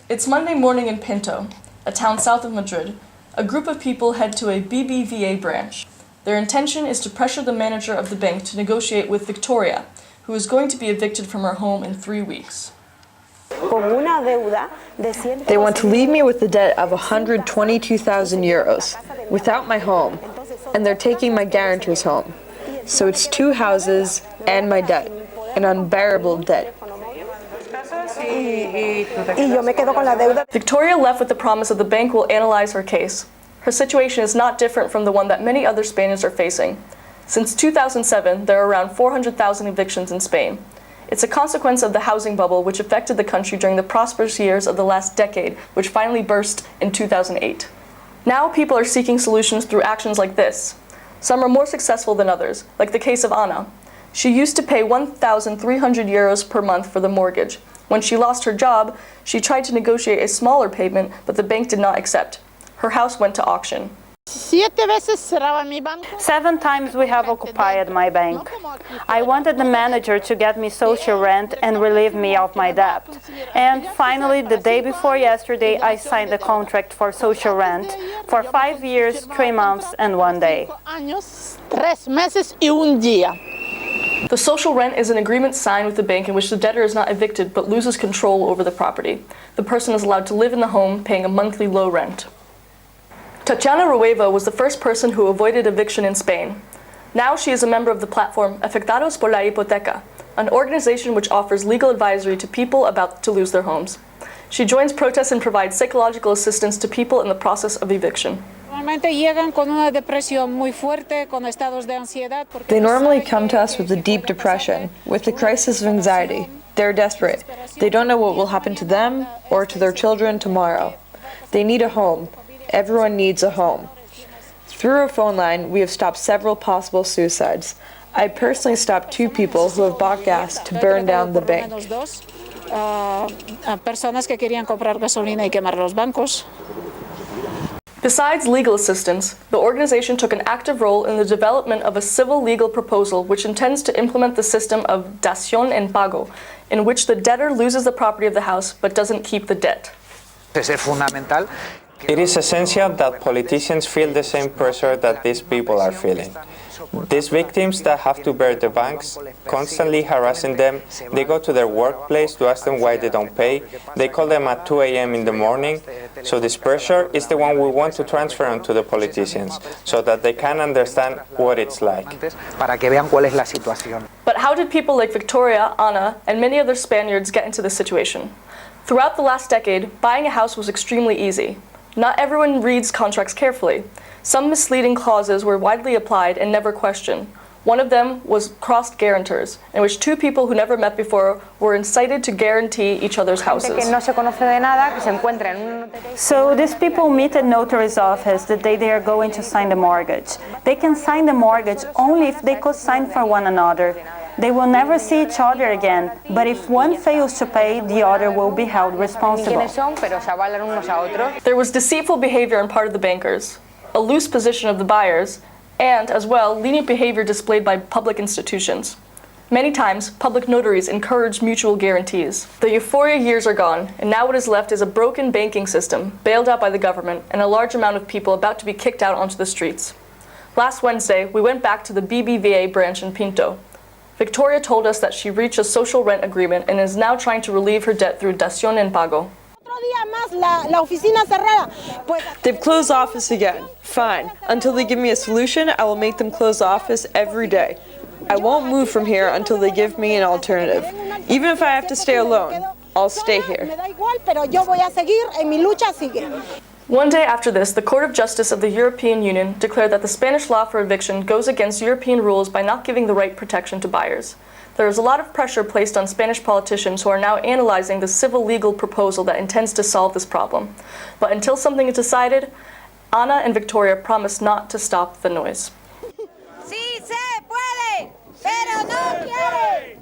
It's Monday morning in Pinto, a town south of Madrid. A group of people head to a BBVA branch. Their intention is to pressure the manager of the bank to negotiate with Victoria, who is going to be evicted from her home in 3 weeks. They want to leave me with a debt of 122,000 euros, without my home, and they're taking my guarantor's home. So it's 2 houses and my debt, an unbearable debt. Victoria left with the promise that the bank will analyze her case. Her situation is not different from the one that many other Spaniards are facing. Since 2007, there are around 400,000 evictions in Spain. It's a consequence of the housing bubble which affected the country during the prosperous years of the last decade, which finally burst in 2008. Now people are seeking solutions through actions like this. Some are more successful than others, like the case of Anna. She used to pay 1,300 euros per month for the mortgage. When she lost her job, she tried to negotiate a smaller payment, but the bank did not accept. Her house went to auction. 7 times we have occupied my bank. I wanted the manager to get me social rent and relieve me of my debt. And finally, the day before yesterday, I signed a contract for social rent for 5 years, 3 months, and 1 day. The social rent is an agreement signed with the bank in which the debtor is not evicted but loses control over the property. The person is allowed to live in the home, paying a monthly low rent. Tatiana Rueva was the first person who avoided eviction in Spain. Now she is a member of the platform Afectados por la Hipoteca, an organization which offers legal advisory to people about to lose their homes. She joins protests and provides psychological assistance to people in the process of eviction. They normally come to us with a deep depression, with a crisis of anxiety. They're desperate. They don't know what will happen to them or to their children tomorrow. They need a home. Everyone needs a home. Through a phone line, we have stopped several possible suicides. I personally stopped 2 people who have bought gas to burn down the bank. Besides legal assistance, the organization took an active role in the development of a civil legal proposal which intends to implement the system of dación en pago, in which the debtor loses the property of the house but doesn't keep the debt. It is essential that politicians feel the same pressure that these people are feeling. These victims that have to bear the banks constantly harassing them, they go to their workplace to ask them why they don't pay, they call them at 2 a.m. in the morning. So this pressure is the one we want to transfer onto the politicians, so that they can understand what it's like. But how did people like Victoria, Ana, and many other Spaniards get into this situation? Throughout the last decade, buying a house was extremely easy. Not everyone reads contracts carefully. Some misleading clauses were widely applied and never questioned. One of them was crossed guarantors, in which 2 people who never met before were incited to guarantee each other's houses. So these people meet at notary's office the day they are going to sign the mortgage. They can sign the mortgage only if they co-sign for one another. They will never see each other again, but if one fails to pay, the other will be held responsible. There was deceitful behavior on part of the bankers, a loose position of the buyers, and, as well, lenient behavior displayed by public institutions. Many times, public notaries encourage mutual guarantees. The euphoria years are gone, and now what is left is a broken banking system, bailed out by the government, and a large amount of people about to be kicked out onto the streets. Last Wednesday, we went back to the BBVA branch in Pinto. Victoria told us that she reached a social rent agreement and is now trying to relieve her debt through dación en pago. They've closed the office again. Fine. Until they give me a solution, I will make them close the office every day. I won't move from here until they give me an alternative. Even if I have to stay alone, I'll stay here. One day after this, the Court of Justice of the European Union declared that the Spanish law for eviction goes against European rules by not giving the right protection to buyers. There is a lot of pressure placed on Spanish politicians who are now analyzing the civil legal proposal that intends to solve this problem. But until something is decided, Ana and Victoria promise not to stop the noise. Sí se puede, pero no quiere.